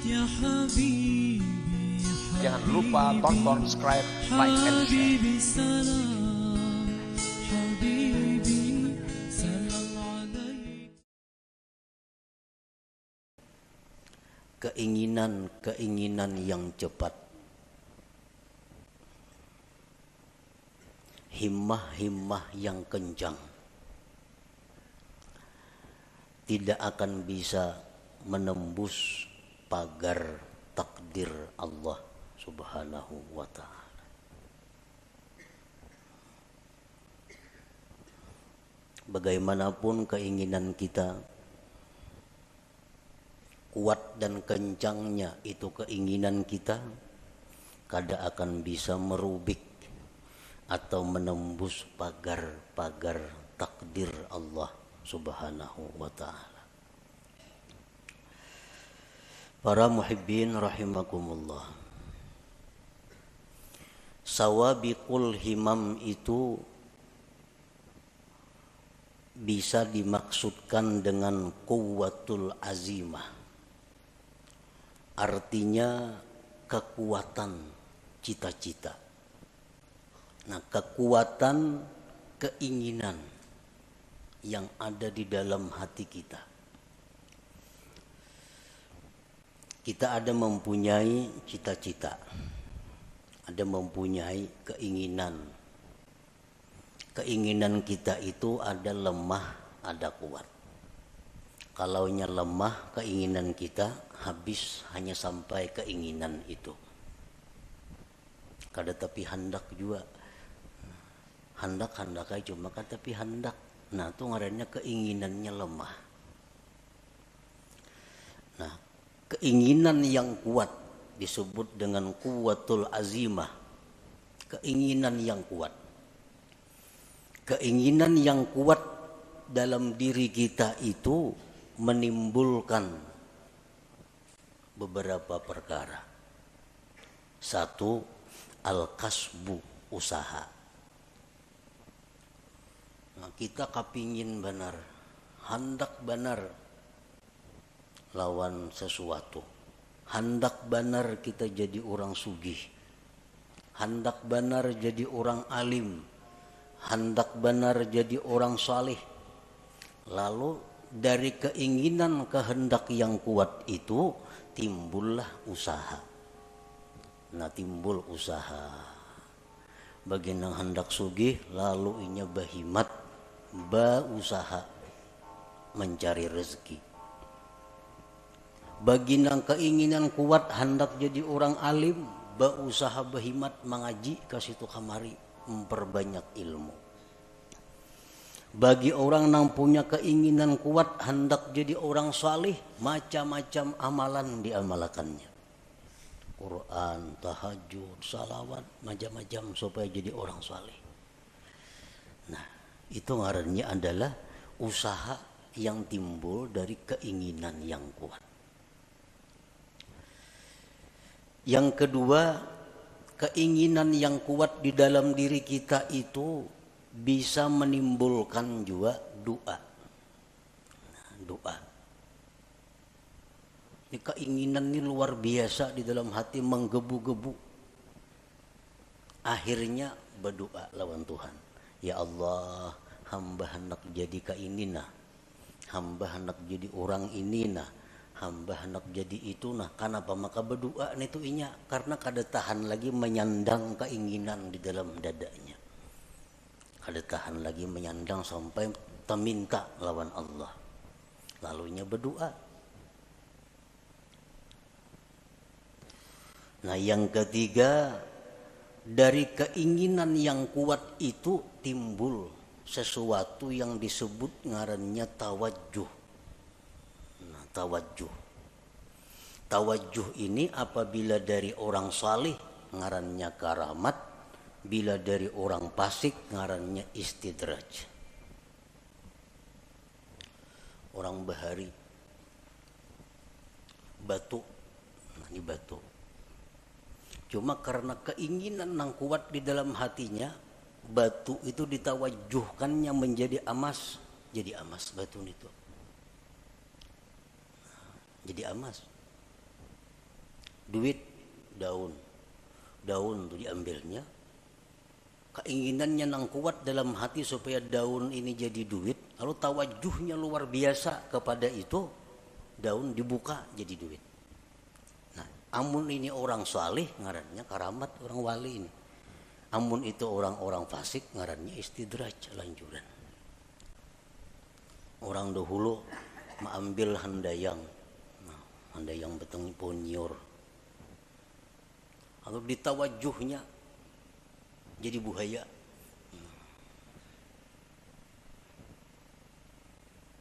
يا حبيبي Jangan lupa tonton, subscribe, like, and share. حبيبي سلام حبيبي سلام عليك. Keinginan-keinginan yang cepat, himmah-himmah yang kencang tidak akan bisa menembus pagar takdir Allah Subhanahu wa ta'ala. Bagaimanapun keinginan kita, kuat dan kencangnya itu keinginan kita, kada akan bisa merubik atau menembus pagar-pagar takdir Allah Subhanahu wa ta'ala. Para muhibbin rahimakumullah, sawabiqul himam itu bisa dimaksudkan dengan quwwatul azimah, artinya kekuatan cita-cita. Nah, kekuatan keinginan yang ada di dalam hati kita. Kita ada mempunyai cita-cita, ada mempunyai keinginan. Keinginan kita itu ada lemah, ada kuat. Kalaunya lemah keinginan kita, habis hanya sampai keinginan itu. Kada tapi hendak juga. Hendak aja cuma kan tapi hendak. Nah, itu ngarannya keinginannya lemah. Nah, keinginan yang kuat disebut dengan quwwatul azimah. Keinginan yang kuat. Keinginan yang kuat dalam diri kita itu menimbulkan beberapa perkara. Satu, al-kasbu, usaha. Nah, kita kapingin benar, hendak benar lawan sesuatu. Hendak benar kita jadi orang sugih. Hendak benar jadi orang alim. Hendak benar jadi orang saleh. Lalu dari keinginan kehendak yang kuat itu timbullah usaha. Nah, timbul usaha. Bagi nang hendak sugih lalu inya bahimat, usaha mencari rezeki. Bagi nang keinginan kuat hendak jadi orang alim, usaha bahimat mengaji ke situ kamari, memperbanyak ilmu. Bagi orang nang punya keinginan kuat hendak jadi orang saleh, macam-macam amalan diamalkannya. Quran, tahajud, salawat, macam-macam supaya jadi orang saleh. Nah, itu ngarannya adalah usaha yang timbul dari keinginan yang kuat. Yang kedua, keinginan yang kuat di dalam diri kita itu bisa menimbulkan juga doa. Nah, doa. Ini keinginan ini luar biasa di dalam hati, menggebu-gebu. Akhirnya berdoa lawan Tuhan. Ya Allah, hamba hendak jadi kainina. Hamba hendak jadi orang ini nah. Hamba hendak jadi itu nah. Kenapa maka berdoa itu inya? Karena kada tahan lagi menyandang keinginan di dalam dadanya. Kada tahan lagi menyandang sampai meminta lawan Allah. Lalunya berdoa. Nah, yang ketiga, dari keinginan yang kuat itu timbul sesuatu yang disebut ngarannya tawajjuh. Nah, tawajjuh. Tawajjuh ini apabila dari orang salih ngarannya karamat, bila dari orang fasik ngarannya istidraj. Orang bahari batu, nah ini batu. Cuma karena keinginan yang kuat di dalam hatinya, batu itu ditawajjuhkannya menjadi emas, jadi emas batu itu. Jadi emas. duit, daun tuh diambilnya. Keinginannya nang kuat dalam hati supaya daun ini jadi duit, lalu tawajuhnya luar biasa kepada itu, daun dibuka jadi duit. Nah, amun ini orang salih ngarannya karamat orang wali ini. Amun itu orang-orang fasik ngarannya istidraj, lanjuran. Orang dahulu mengambil handayang, handayang beteng ponyur, lalu ditawajuhnya jadi buhaya.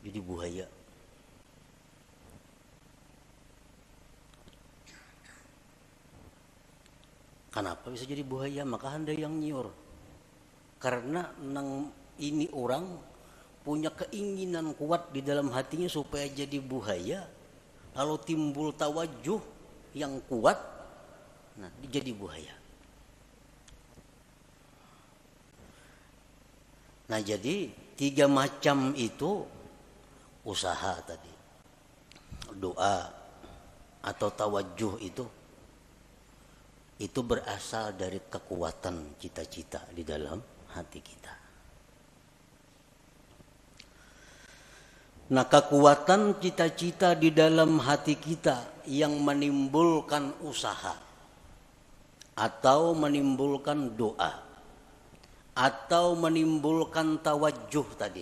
Jadi buhaya. Kenapa bisa jadi buhaya? Maka handayang nyiur. Karena nang ini orang punya keinginan kuat di dalam hatinya supaya jadi buhaya, lalu timbul tawajuh yang kuat, nah jadi buhaya. Nah jadi 3 macam itu usaha tadi, doa atau tawajuh itu berasal dari kekuatan cita-cita di dalam hati kita. Nah, kekuatan cita-cita di dalam hati kita yang menimbulkan usaha atau menimbulkan doa atau menimbulkan tawajuh tadi,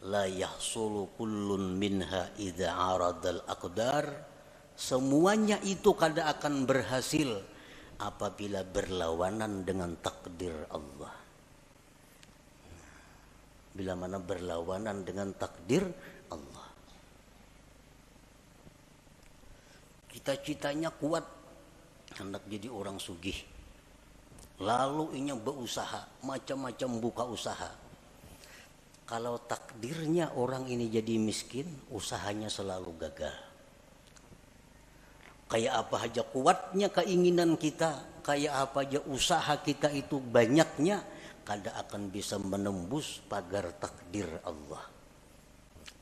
la yahsulu kullun minha idza aradal aqdar, semuanya itu kada akan berhasil apabila berlawanan dengan takdir Allah. Bila mana berlawanan dengan takdir Allah. Cita-citanya kuat, hendak jadi orang sugih. Lalu inya berusaha, macam-macam buka usaha. Kalau takdirnya orang ini jadi miskin, usahanya selalu gagal. Kayak apa aja kuatnya keinginan kita, kayak apa aja usaha kita itu banyaknya, kada akan bisa menembus pagar takdir Allah.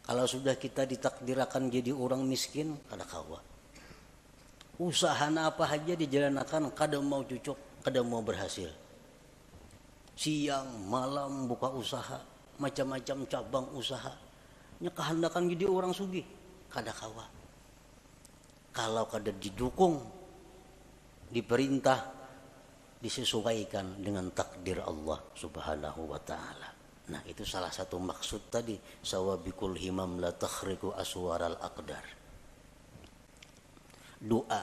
Kalau sudah kita ditakdirkan jadi orang miskin, kada kawa. Usahana apa aja dijalankan, kada mau cucuk, kada mau berhasil. Siang, malam buka usaha, macam-macam cabang usaha. Nya kehendakan jadi orang sugih, kada kawa. Kalau kada didukung, diperintah, disesuaikan dengan takdir Allah Subhanahu wa ta'ala. Nah, itu salah satu maksud tadi, sawabikul himam la takhriqu aswaral aqdar. Doa.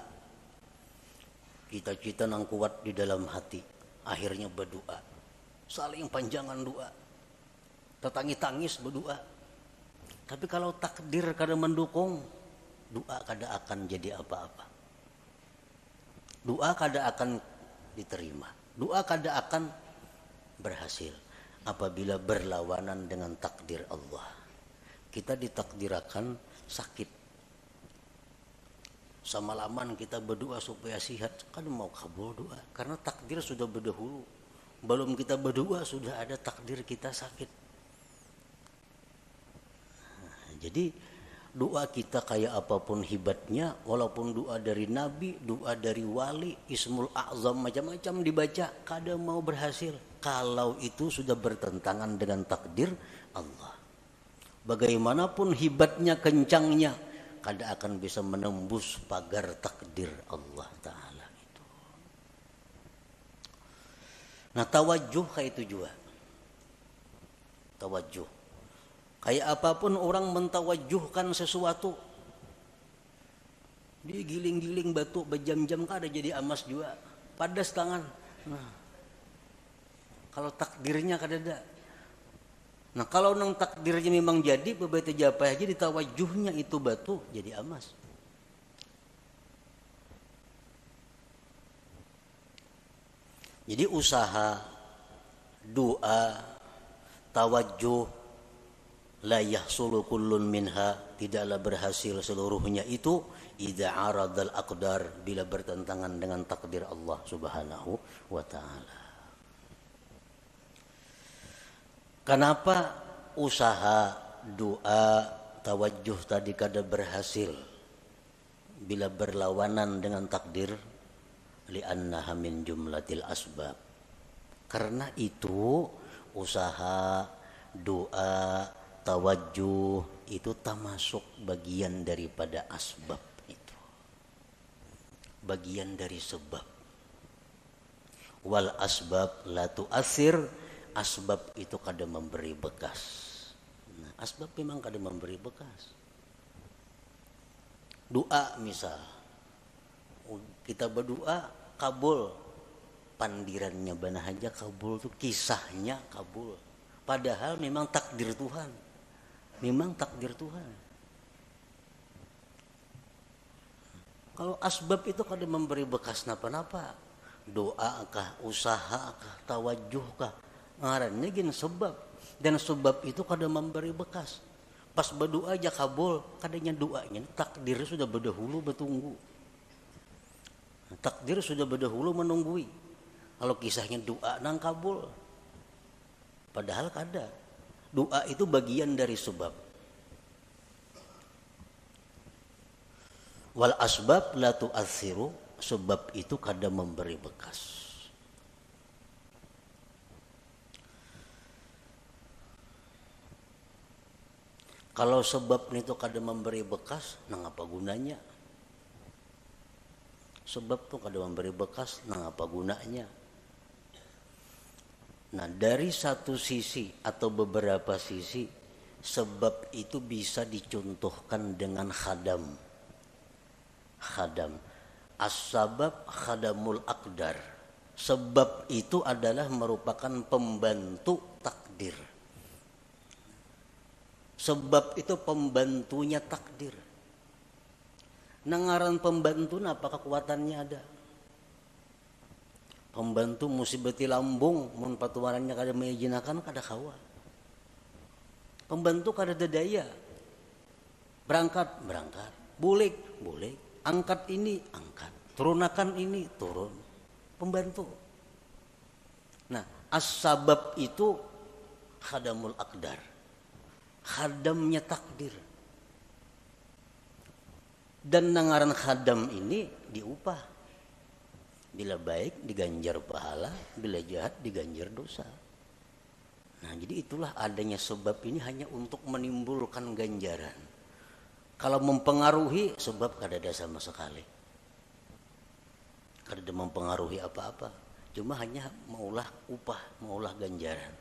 Cita-cita nang kuat di dalam hati, akhirnya berdoa. Saling panjangan doa. Tetangis-tangis berdoa. Tapi kalau takdir kada mendukung, doa kada akan jadi apa-apa. Doa kada akan diterima. Doa kada akan berhasil apabila berlawanan dengan takdir Allah. Kita ditakdirakan sakit. Semalaman kita berdoa supaya sehat, kan mau kabul doa. Karena takdir sudah berdahulu. Belum kita berdoa sudah ada takdir kita sakit. Nah, jadi doa kita kayak apapun hebatnya, walaupun doa dari nabi, doa dari wali, ismul a'zam macam-macam dibaca, kada mau berhasil kalau itu sudah bertentangan dengan takdir Allah. Bagaimanapun hebatnya, kencangnya, kada akan bisa menembus pagar takdir Allah Ta'ala itu. Nah, tawajuh kayak itu juga. Tawajuh. Kayak apapun orang mentawajuhkan sesuatu, dia giling-giling batu berjam-jam kada jadi emas juga, padas tangan. Nah, kalau takdirnya kada ada. Nah, kalau nang takdirnya memang jadi, beberapa japa aja ditawajuhnya itu batu jadi emas. Jadi usaha, doa, tawajuh, la yahsulu kullun minha, tidaklah berhasil seluruhnya itu idza aradal aqdar, bila bertentangan dengan takdir Allah Subhanahu wa ta'ala. Kenapa usaha, doa, tawajuh tadi kada berhasil? bila berlawanan dengan takdir, li'annaha min jumlatil asbab. Karena itu usaha, doa, tawajjuh itu termasuk bagian daripada asbab itu. Bagian dari sebab. Wal asbab la tu'athir, asbab itu kadang memberi bekas. Nah, asbab memang kadang memberi bekas. Doa misal, kita berdoa kabul, pandirannya bana aja kabul tuh, kisahnya kabul. Padahal memang takdir Tuhan, memang takdir Tuhan. Kalau asbab itu kadang memberi bekas napa-napa, doa kah, usaha kah, tawajuh kah, ngarannya gini sebab. Dan sebab itu kadang memberi bekas. Pas berdoa aja kabul, kadangnya doanya takdir sudah berdahulu bertunggu. Takdir sudah berdahulu menunggui. Kalau kisahnya doa nang kabul, padahal kada. Doa itu bagian dari sebab. Wal asbab la tu'athiru, sebab itu kada memberi bekas. Kalau sebab itu kada memberi bekas, nang apa gunanya? Sebab tuh kada memberi bekas, nang apa gunanya? Nah, dari satu sisi atau beberapa sisi, sebab itu bisa dicontohkan dengan khadam. Khadam. As-sabab khadamul aqdar. Sebab itu adalah merupakan pembantu takdir. Sebab itu pembantunya takdir. Nangaran pembantu apa kekuatannya ada? Pembantu musibati lambung, mun patuarannya kada mengijinakan kada kawa. Pembantu kada daya. Berangkat, bulik, angkat ini, angkat. Turunakan ini, turun. Pembantu. Nah, as-sabab itu khadamul aqdar. Khadamnya takdir. Dan nangaran khadam ini diupah. Bila baik diganjar pahala, bila jahat diganjar dosa. Nah, jadi itulah adanya sebab ini hanya untuk menimbulkan ganjaran. Kalau mempengaruhi, sebab kada ada sama sekali. Kada ada mempengaruhi apa-apa. Cuma hanya maulah upah, maulah ganjaran.